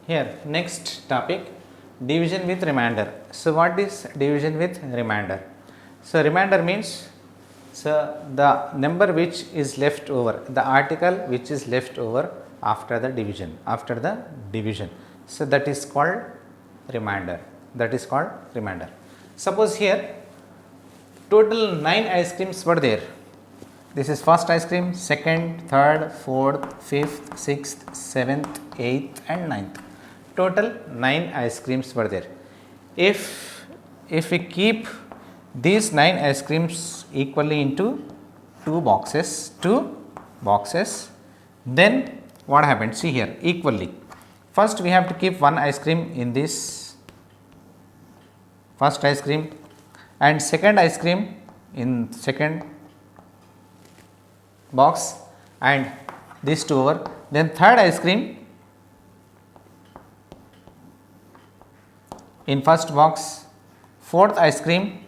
Here next topic, division with remainder. So what is division with remainder? So remainder means the number which is left over, the article which is left over after the division. So that is called remainder. Suppose here total 9 ice creams were there. This is first ice cream, second, third, fourth, fifth, sixth, seventh, eighth and ninth. Total 9 ice creams were there. If we keep these 9 ice creams equally into two boxes, then what happened? See here, equally. First we have to keep one ice cream in this first ice cream and second ice cream in second box and these two over, then third ice cream in first box, fourth ice cream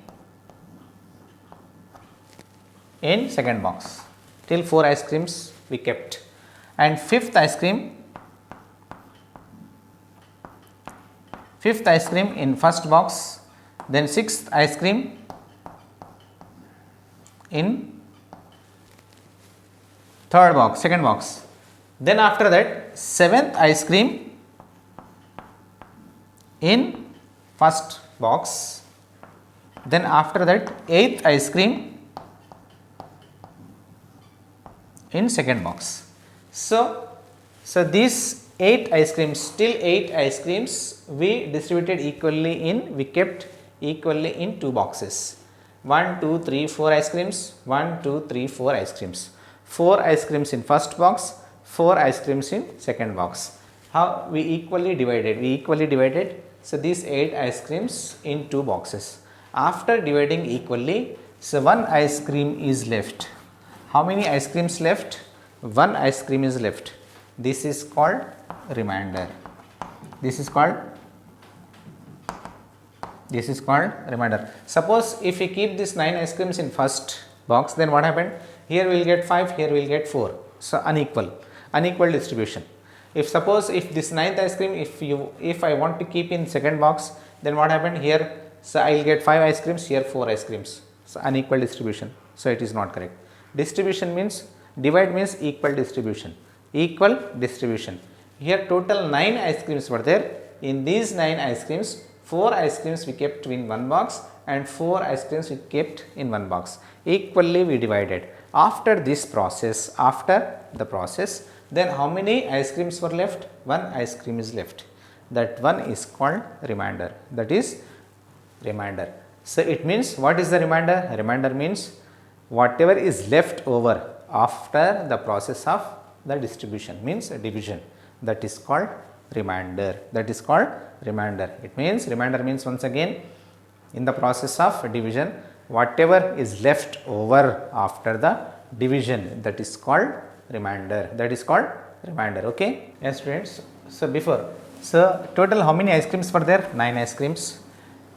in second box, till 4 ice creams we kept, and fifth ice cream in first box, then sixth ice cream in second box, then after that seventh ice cream in first box, then after that eighth ice cream in second box. So these 8 ice creams, till 8 ice creams we distributed equally we kept equally in 2 boxes. 1, 2, 3, 4 ice creams, 1, 2, 3, 4 ice creams. 4 ice creams in first box, 4 ice creams in second box. How we equally divided? So these 8 ice creams in 2 boxes. After dividing equally, so 1 ice cream is left. How many ice creams left? 1 ice cream is left. This is called remainder. Suppose if we keep this 9 ice creams in first box, then what happened? Here we will get 5, here we will get 4. So unequal distribution. If this 9th ice cream, if I want to keep in second box, then what happened here? So I will get 5 ice creams, here 4 ice creams. So unequal distribution. So it is not correct. Distribution means, divide means equal distribution. Here total 9 ice creams were there. In these 9 ice creams, 4 ice creams we kept in one box and 4 ice creams we kept in one box. Equally we divided. After the process, then how many ice creams were left? 1 ice cream is left. That one is called remainder. So it means, what is the remainder? Remainder means whatever is left over after the process of the distribution, means division. That is called remainder. It means, remainder means, once again, in the process of division, whatever is left over after the division, that is called remainder. Okay? Yes, students. So total how many ice creams were there? 9 ice creams.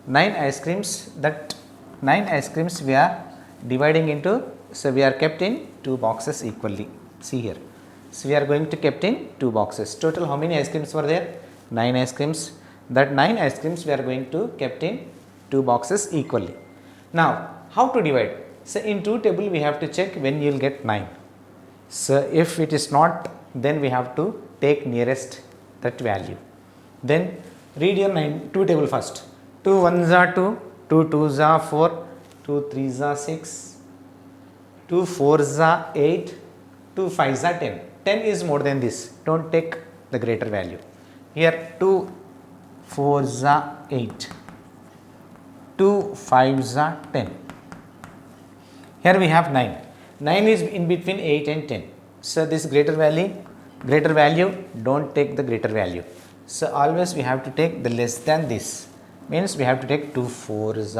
9 ice creams. That 9 ice creams we are dividing into, so we are kept in 2 boxes equally. See here. So we are going to kept in 2 boxes. Total how many ice creams were there? 9 ice creams. That 9 ice creams we are going to kept in 2 boxes equally. Now how to divide? So in 2 table we have to check when you will get 9. So if it is not, then we have to take nearest that value. Then read your 2 table first. 2 1s are 2, 2 2s are 4, 2 3s are 6, 2 4s are 8, 2 5s are 10. 10 is more than this. Don't take the greater value. Here 2 4s are 8, 2 5s are 10. Here we have 9. 9 is in between 8 and 10. So this greater value, don't take the greater value. So always we have to take the less than this. Means we have to take 2 4s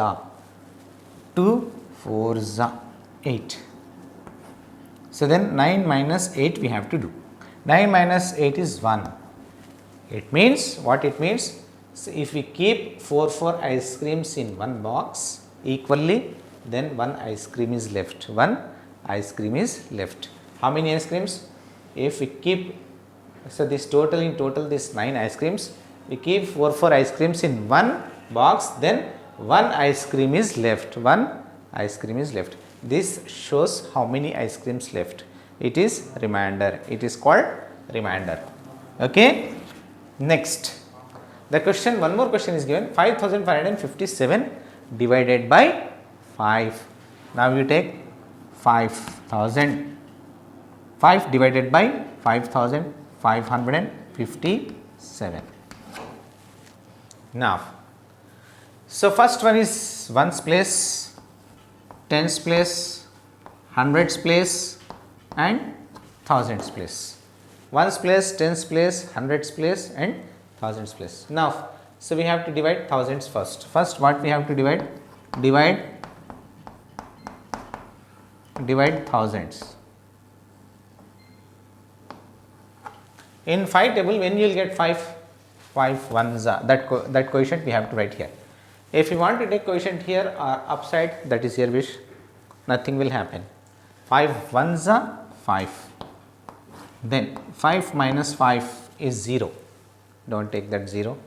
are 8. So then 9 minus 8 we have to do. 9 minus 8 is 1. It means, what it means? So if we keep 4 ice creams in one box equally, then 1 ice cream is left. How many ice creams? If we keep So this total, in total this 9 ice creams, we keep 4 ice creams in one box, then one ice cream is left, one ice cream is left. This shows how many ice creams left. It is remainder, it is called remainder. Okay. Next, the question, one more question is given, 5557 divided by 5. Now you take 5000, 5 divided by 5557. Now, so first one is ones place, tens place, hundreds place and thousands place. Ones place, tens place, hundreds place and thousands place. Now, so we have to divide thousands first. First what we have to divide? Divide thousands. In 5 table, when you will get 5 ones are, that coefficient we have to write here. If you want to take coefficient here or upside, that is your wish, nothing will happen. 5 ones are 5, then 5 minus 5 is 0, do not take that 0.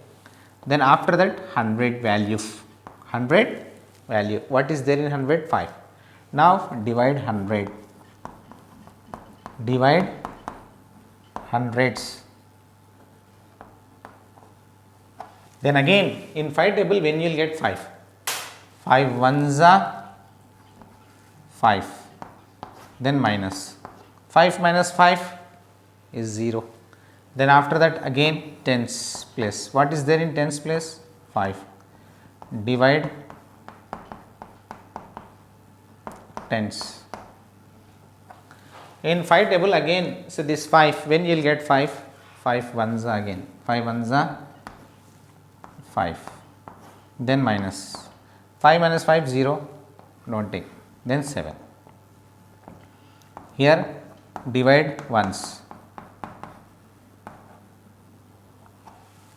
Then after that 100 value, what is there in 100? 5. Now divide 100, divide hundreds. Then again in 5 table, when you will get 5 ones are 5, then minus 5 minus 5 is 0. Then after that again tens place, what is there in tens place? 5, divide tens. In 5 table again, so this 5, when you will get 5 ones are again, 5 ones are 5, then minus 5 minus 5 0, do not take, then 7. Here divide ones.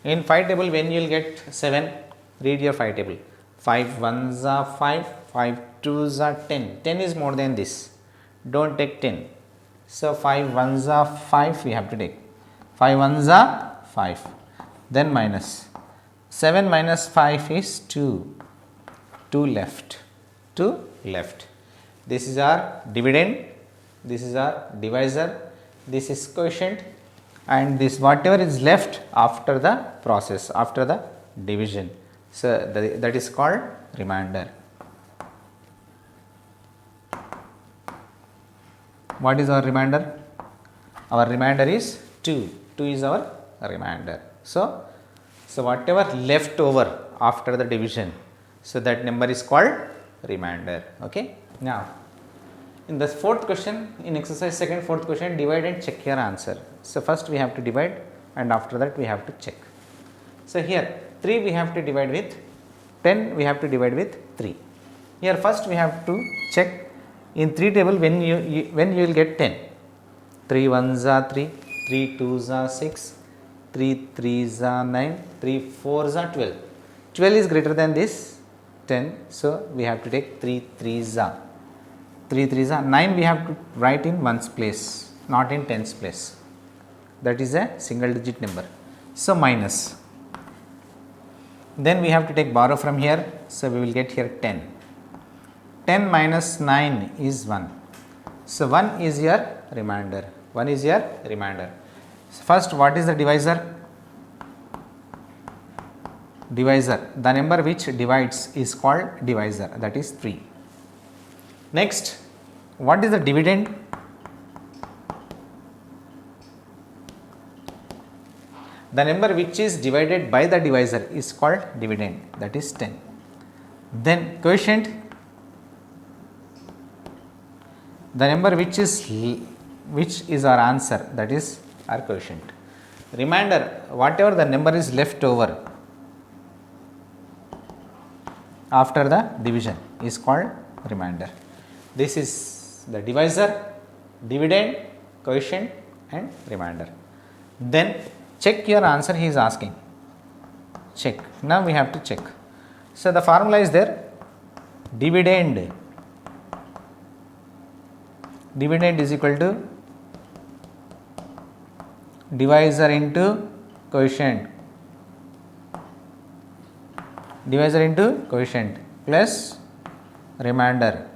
In 5 table, when you will get 7, read your 5 table. 5 ones are 5, 5 twos are 10, 10 is more than this, do not take 10. So 5 ones are 5, we have to take 5 ones are 5, then minus 7 minus 5 is 2, 2 left. This is our dividend, this is our divisor, this is quotient, and this whatever is left after the process, after the division. So that is called remainder. What is our remainder? Our remainder is 2. 2 is our remainder. So whatever left over after the division, so that number is called remainder. Okay. Now, in the fourth question, in exercise second, fourth question, divide and check your answer. So first we have to divide and after that we have to check. So here 3 we have to divide with 10, we have to divide with 3. Here first we have to check in 3 table, when you will get 10. 3 ones are 3, 3 twos are 6, 3 threes are 9, 3 fours are 12. 12 is greater than this 10, so we have to take 3 threes are 9. We have to write in ones place, not in tens place. That is a single digit number. So minus. Then we have to take borrow from here, so we will get here 10. 10 minus 9 is 1. So 1 is your remainder. So first, what is the divisor? The number which divides is called divisor, that is 3. Next, what is the dividend? The number which is divided by the divisor is called dividend, that is 10. Then quotient, the number which is our answer, that is our quotient. Remainder, whatever the number is left over after the division is called remainder. This is the divisor, dividend, quotient and remainder. Then check your answer, he is asking. Check. Now we have to check. So the formula is there. Dividend is equal to divisor into quotient, divisor into quotient plus remainder.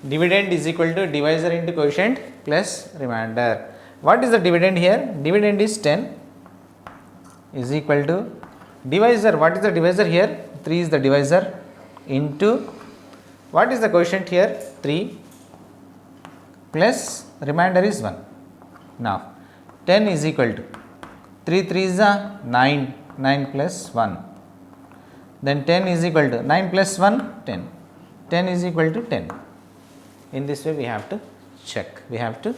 Dividend is equal to divisor into quotient plus remainder. What is the dividend here? Dividend is 10 is equal to divisor. What is the divisor here? 3 is the divisor into what is the quotient here? 3 plus remainder is 1. Now 10 is equal to 3 3 is 9, 9 plus 1. Then 10 is equal to 9 plus 1, 10. 10 is equal to 10. In this way we have to check. We have to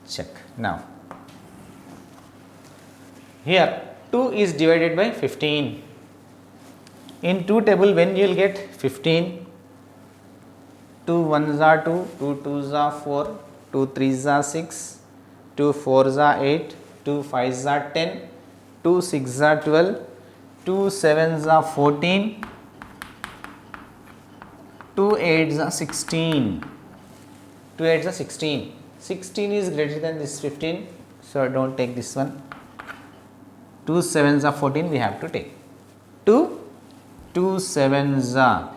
check. Now here 2 is divided by 15. In 2 table when you will get 15, 2 ones are 2, 2 twos are 4, 2 threes are 6, 2 fours are 8, 2 fives are 10, 2 sixes are 12, 2 sevens are 14, 2 eights are 16, 2 eights are 16. 16 is greater than this 15, so don't take this one. 2 sevens are 14, we have to take. 2 sevens are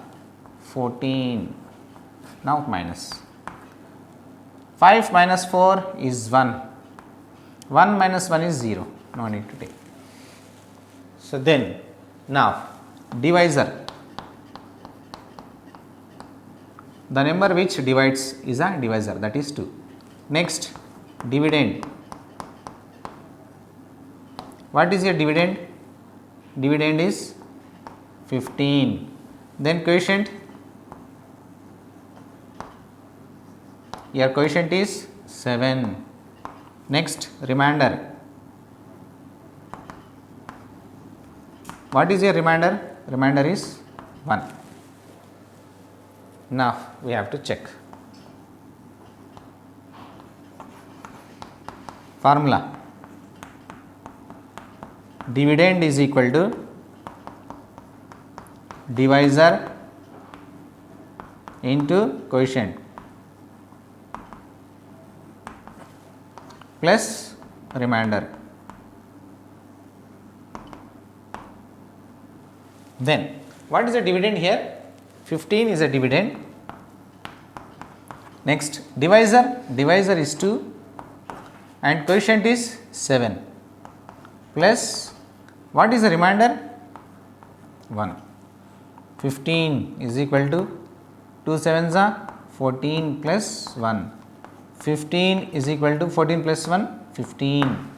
14. Now minus. 5 minus 4 is 1. 1 minus 1 is 0. No need to take. So then, now divisor. The number which divides is a divisor, that is 2. Next, dividend. What is your dividend? Dividend is 15. Then quotient. Your quotient is 7. Next, remainder. What is your remainder? Remainder is 1. Now we have to check. Formula. Dividend is equal to divisor into quotient plus remainder. Then what is the dividend here? 15 is a dividend. Next, divisor. Divisor is 2 and quotient is 7 plus what is the remainder? 1. 15 is equal to 2 sevens are 14 plus 1. 15 is equal to 14 plus 1, 15.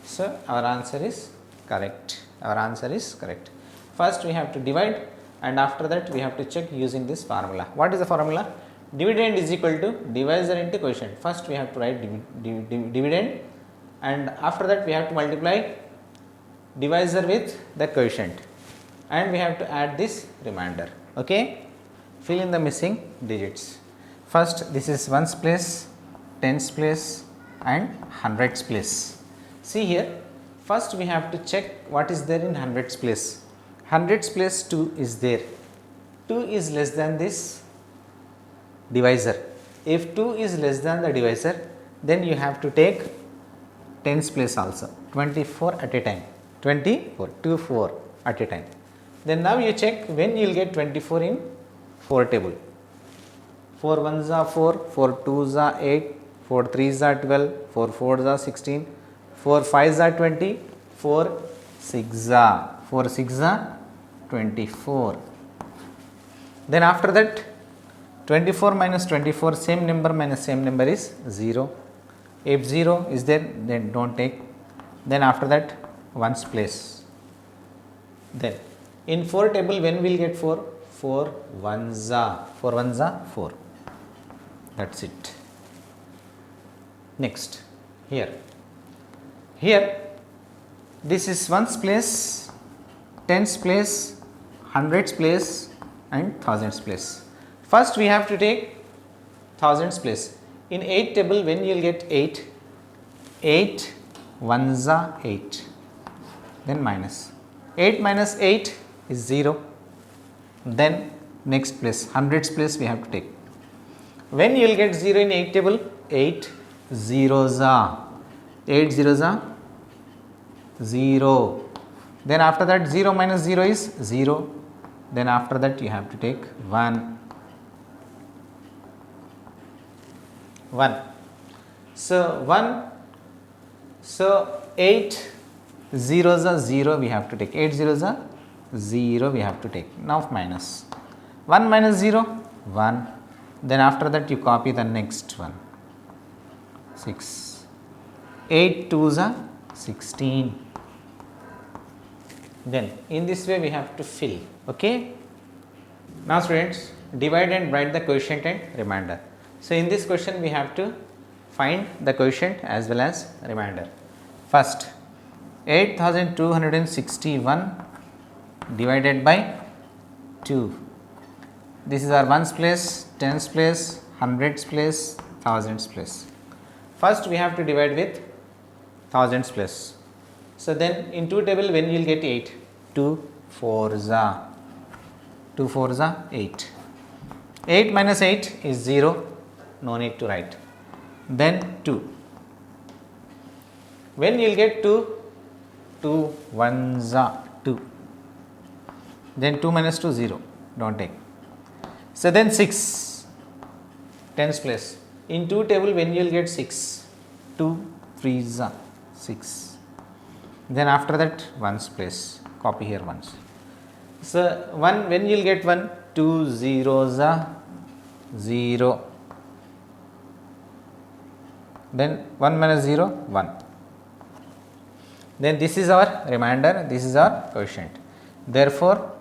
So our answer is correct. Our answer is correct. First we have to divide and after that we have to check using this formula. What is the formula? Dividend is equal to divisor into quotient. First we have to write dividend and after that we have to multiply divisor with the quotient and we have to add this remainder. Okay, fill in the missing digits. First this is ones place, tens place and hundreds place. See here, first we have to check what is there in hundreds place. Hundreds place 2 is there. 2 is less than this divisor. If 2 is less than the divisor, then you have to take tens place also. 24 at a time. 24, 2 4 at a time. Then now you check when you will get 24 in 4 table. 4 ones are 4, 4 twos are 8, 4 threes are 12, 4 fours are 16, 4 fives are 20, 4 sixes are 24. Then after that 24 minus 24 same number minus same number is 0. If 0 is there then don't take. Then after that ones place. Then in 4 table when we will get 4? 4 ones are 4. That's it. Next here this is ones place, tens place, hundreds place and thousands place. First we have to take thousands place. In 8 table when you will get 8 ones are 8, then minus 8 minus 8 is 0. Then next place hundreds place we have to take. When you will get 0 in 8 table? 8 zeros are 8 zeros are 0. Then after that 0 minus 0 is 0. Then after that you have to take 1. 1. So 1. So 8 zeros are 0 we have to take. 8 zeros are 0 we have to take. Now minus. 1 minus 0 1. Then after that you copy the next one. 6. 8 twos are 16. Then in this way we have to fill. Okay. Now students, divide and write the quotient and remainder. So in this question we have to find the quotient as well as remainder. First 8261 divided by 2. This is our ones place, tens place, hundreds place, thousands place. First we have to divide with thousands place. So then in 2 table when you will get 8, 2 4s are 8. 8 minus 8 is 0, no need to write. Then 2. When you will get 2, 2 1s are 2. Then 2 minus 2 0, don't take. So then 6, tens place. In 2 table when you will get 6, 2 3s are 6. Then after that ones place, copy here ones. So 1 when you will get 1, 2 zeros are 0. Then 1 minus 0 1. Then this is our remainder, this is our quotient. Therefore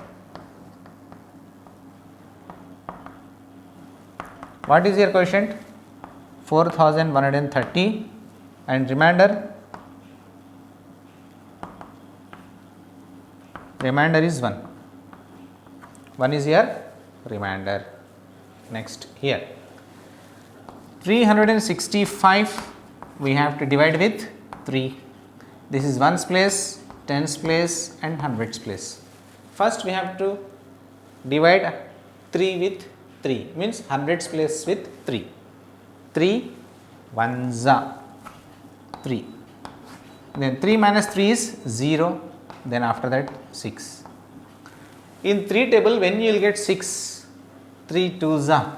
what is your quotient? 4130 and remainder is 1. 1 is your remainder. Next here 365 we have to divide with 3. This is ones place, tens place and hundreds place. First we have to divide 3 with 3, means hundreds place with 3. 3 ones are 3. Then 3 minus 3 is 0. Then after that 6. In 3 table when you will get 6, 3 twos are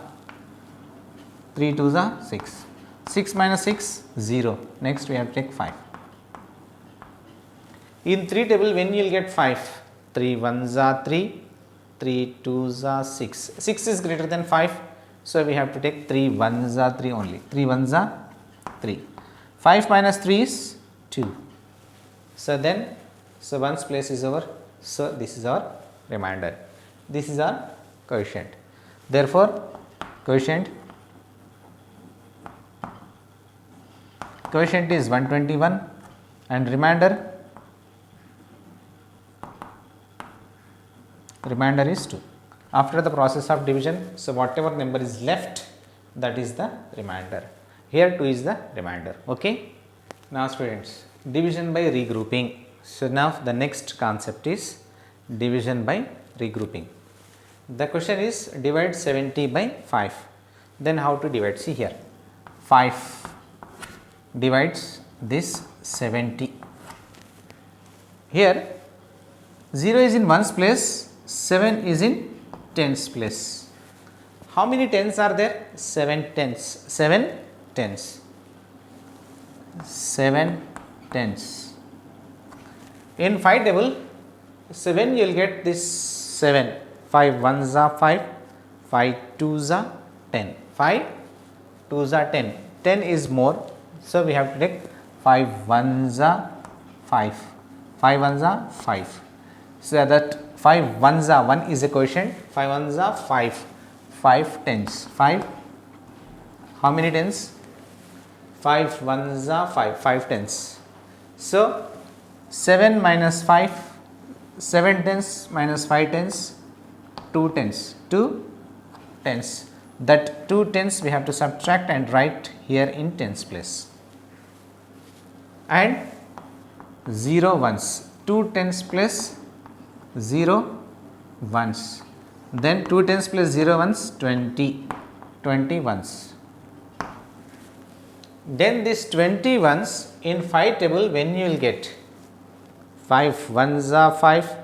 6. 6 minus 6 0. Next we have to take 5. In 3 table when you will get 5, 3 ones are 3, 3 twos are 6. 6 is greater than 5. So we have to take 3 ones are 3 only. 3 ones are 3. 5 minus 3 is 2. So then so ones place is over. So this is our remainder. This is our quotient. Therefore quotient is 121 and remainder is 2. After the process of division, so whatever number is left, that is the remainder. Here 2 is the remainder. Okay. Now students, division by regrouping. So now the next concept is division by regrouping. The question is divide 70 by 5. Then how to divide? See here, 5 divides this 70. Here 0 is in ones place, 7 is in tens place. How many tens are there? 7 tens. 7 tens. 7 tens. In 5 table, 7 you will get this 7. 5 ones are 5, 5 twos are 10. 5 twos are 10. 10 is more. So we have to take 5 ones are 5. 5 ones are 5. So that 5 ones are 1 is a quotient. 5 ones are 5. 5 tens. 5. How many tens? 5 ones are 5. 5 tens. So 7 minus 5, 7 tens minus 5 tens, 2 tens, 2 tens. That 2 tens we have to subtract and write here in tens place. And 0 ones, 2 tens plus 0 ones. Then 2 tens plus 0 ones, 20, 20 ones. Then this 20 ones in 5 table, when you will get 5 ones are 5,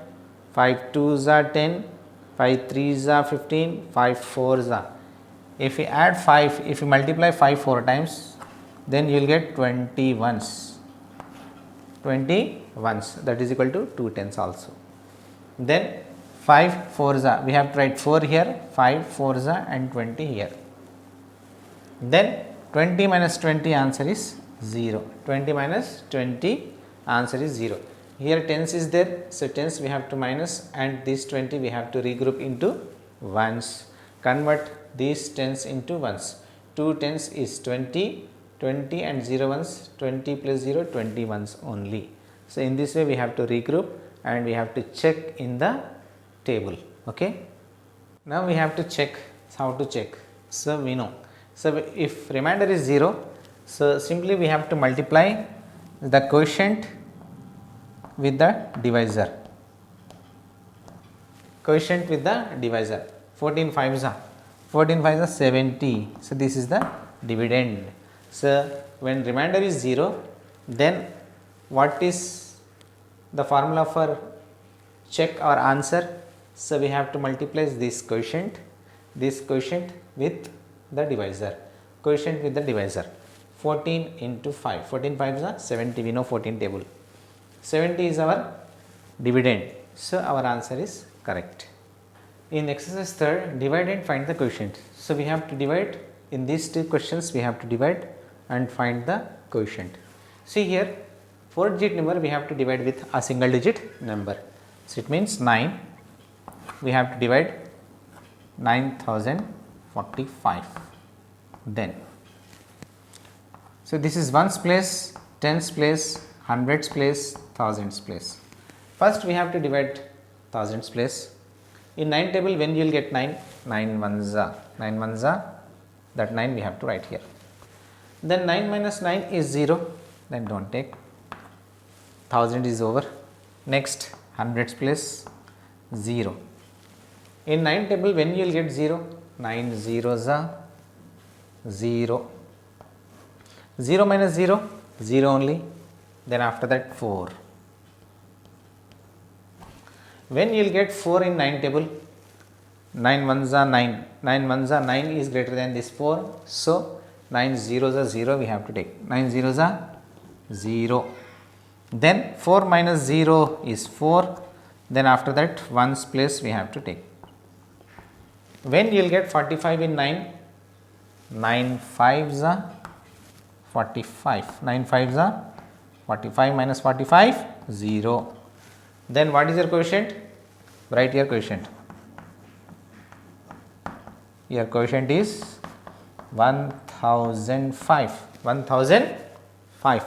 5 twos are 10, 5 threes are 15, 5 fours are. If you add 5, if you multiply 5 4 times, then you will get 20 ones. 20 ones, that is equal to 2 tens also. Then 5 fours are, we have to write 4 here, 5 fours are and 20 here. Then 20 minus 20 answer is 0. 20 minus 20 answer is 0. Here tens is there, so tens we have to minus and this 20 we have to regroup into ones. Convert these tens into ones. 2 tens is 20, 20 and 0 ones, 20 plus 0, 20 ones only. So in this way we have to regroup and we have to check in the table. Okay. Now we have to check how to check. So we know. So if remainder is 0, so simply we have to multiply the quotient with the divisor. Quotient with the divisor. 14 5s are 14 5s are 70. So this is the dividend. So when remainder is 0, then what is the formula for check our answer? So we have to multiply this quotient with the divisor. Quotient with the divisor. 14 into 5. 14 5s are 70. We know 14 table. 70 is our dividend. So our answer is correct. In exercise 3rd, divide and find the quotient. So we have to divide, in these two questions we have to divide and find the quotient. See here, 4-digit number we have to divide with a single digit number. So it means 9. We have to divide 9045. Then, so this is ones place, tens place, hundreds place, thousands place. First we have to divide thousands place. In 9 table, when you will get 9, 9 ones are, that 9 we have to write here. Then 9 minus 9 is 0, then do not take, 1000 is over. Next hundreds place 0. In 9 table, when you will get 0, 9 zeros are 0. 0 minus 0, 0 only. Then after that 4. When you will get 4 in 9 table, 9 ones are 9, 9 ones are 9 is greater than this 4. So 9 zeros are 0 we have to take, 9 zeros are 0. Then 4 minus 0 is 4. Then after that ones place we have to take. When you will get 45 in 9, 9 fives are 45, 9 fives are 45 minus 45, 0. Then what is your quotient? Write your quotient. Your quotient is 1005. 1005.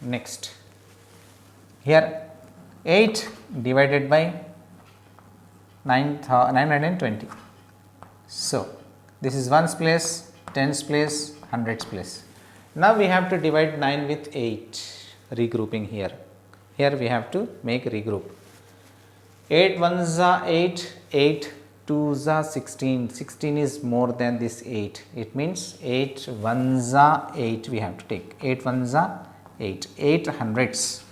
Next. Here 8 divided by 920. So this is ones place, tens place, hundreds place. Now we have to divide 9 with 8, regrouping here. Here we have to make regroup. 8 ones are 8, 8 twos are 16, 16 is more than this 8. It means 8 ones are 8 we have to take, 8 ones are 8, 8 hundreds.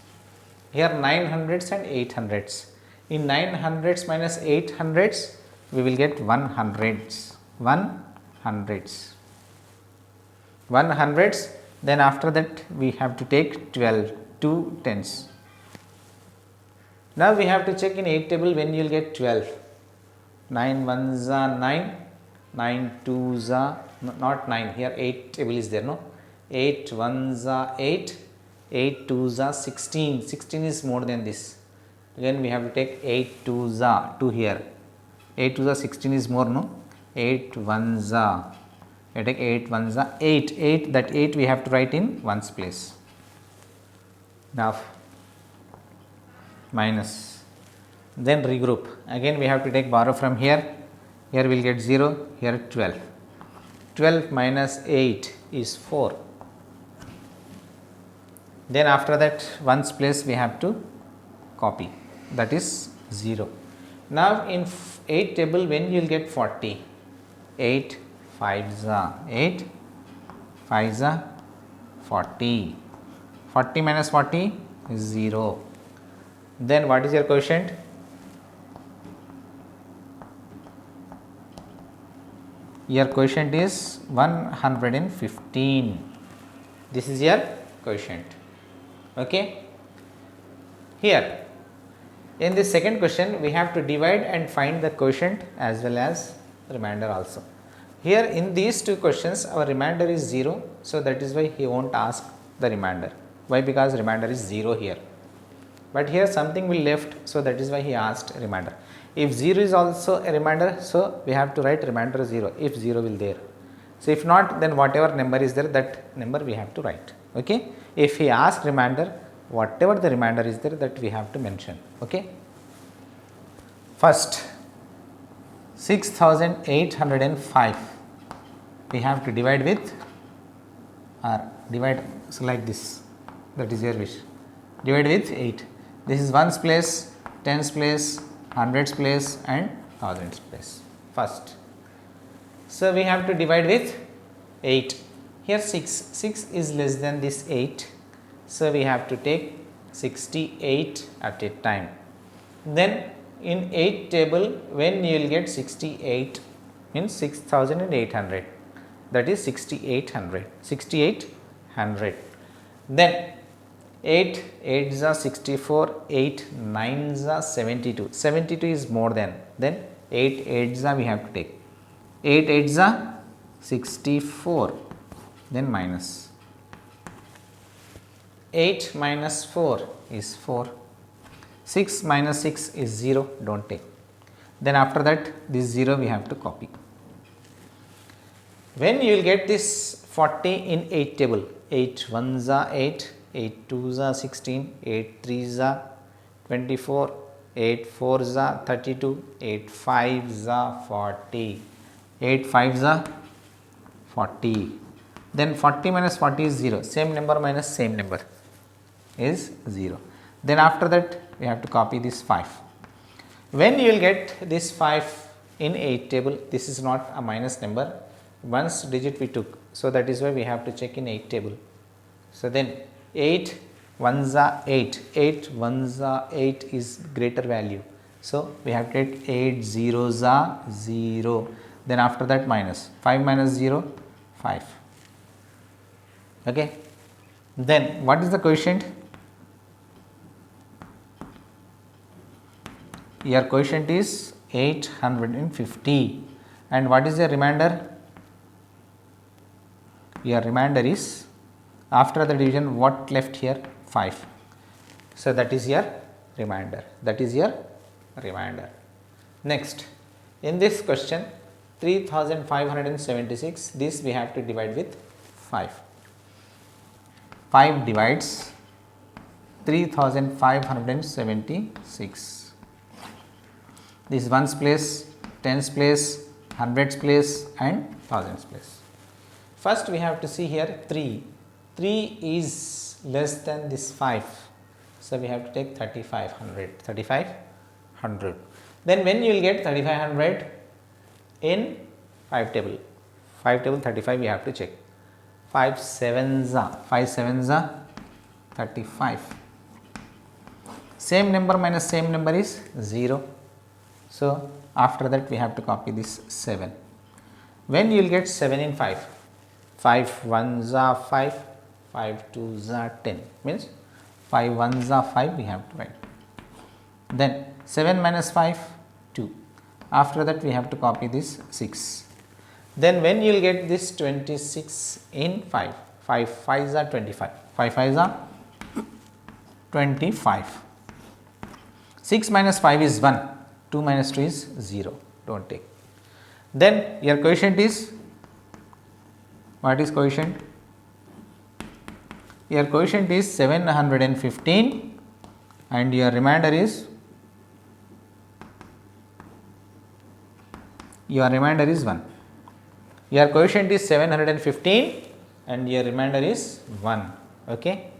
Here 9 hundreds and 8 hundreds. In 9 hundreds minus 8 hundreds, we will get 1 hundreds, 1 hundreds. 1 hundreds, then after that we have to take 12, 2 tens. Now we have to check in 8 table when you will get 12. 9 ones are 9, 9 twos are not 9, here 8 table is there, no? 8 ones are 8, 8 twos are 16, 16 is more than this. Again we have to take 8 twos are 2 here, 8 twos are 16 is more, no? 8 ones are, I take 8 ones are 8, 8, that 8 we have to write in ones place. Now minus, then regroup, again we have to take borrow from here, here we will get 0, here 12, 12 minus 8 is 4. Then after that ones place we have to copy, that is 0. Now in 8 table when you will get 40, 8 fives are 8, fives are 40. 40 minus 40 is 0. Then what is your quotient? Your quotient is 115. This is your quotient. Okay. Here in this second question we have to divide and find the quotient as well as remainder also. Here in these two questions our remainder is 0, so that is why he won't ask the remainder. Why? Because remainder is 0 here. But here something will left, so that is why he asked remainder. If 0 is also a remainder, so we have to write remainder 0 if 0 will there. So if not, then whatever number is there, that number we have to write. Okay. If he asked remainder, whatever the remainder is there, that we have to mention. Okay. First 6805 we have to divide with, or divide so like this, that is your wish. Divide with 8. This is ones place, tens place, hundreds place and thousands place first. So we have to divide with 8. Here 6 is less than this 8. So we have to take 68 at a time. Then in 8 table, when you will get 68 means 6800, that is 6800. Then 8 8s are 64, 8 9s are 72. 72 is more than, then 8 8s are we have to take. 8 8s are 64, then minus. 8 minus 4 is 4. 6 minus 6 is 0, do not take. Then after that this 0 we have to copy. When you will get this 40 in 8 table, 8 1s are 8, 8 2s are 16, 8 3s are 24, 8 4s are 32, 8 5s are 40, 8 5s are 40. Then 40 minus 40 is 0, same number minus same number is 0. Then after that we have to copy this 5. When you will get this 5 in 8 table, this is not a minus number, once digit we took, so that is why we have to check in 8 table. So then 8 1s are 8, 8 1s are 8 is greater value, so we have to get 8 zeros are 0. Then after that minus 5 minus 0, 5. Okay. Then what is the quotient? Your quotient is 850. And what is the remainder? Your remainder is, after the division, what left here? 5. So that is your remainder. That is your remainder. Next, in this question 3576, this we have to divide with 5. 5 divides 3576. This is ones place, tens place, hundreds place and thousands place. First we have to see here 3. 3 is less than this 5. So we have to take 3500. 3500. Then when you will get 3500 in 5 table. 5 table 35 we have to check. 5 7s are 35. Same number minus same number is 0. So after that we have to copy this 7. When you will get 7 in 5, 5 1s are 5, 5 2s are 10, means 5 1s are 5 we have to write. Then 7 minus 5, 2. After that we have to copy this 6. Then when you will get this 26 in 5, 5 5s are 25, 5 5s are 25. 6 minus 5 is 1. 2 minus 2 is 0, do not take. Then your quotient is, what is quotient? Your quotient is 715 and your remainder is, your remainder is 1. Your quotient is 715 and your remainder is 1. Okay.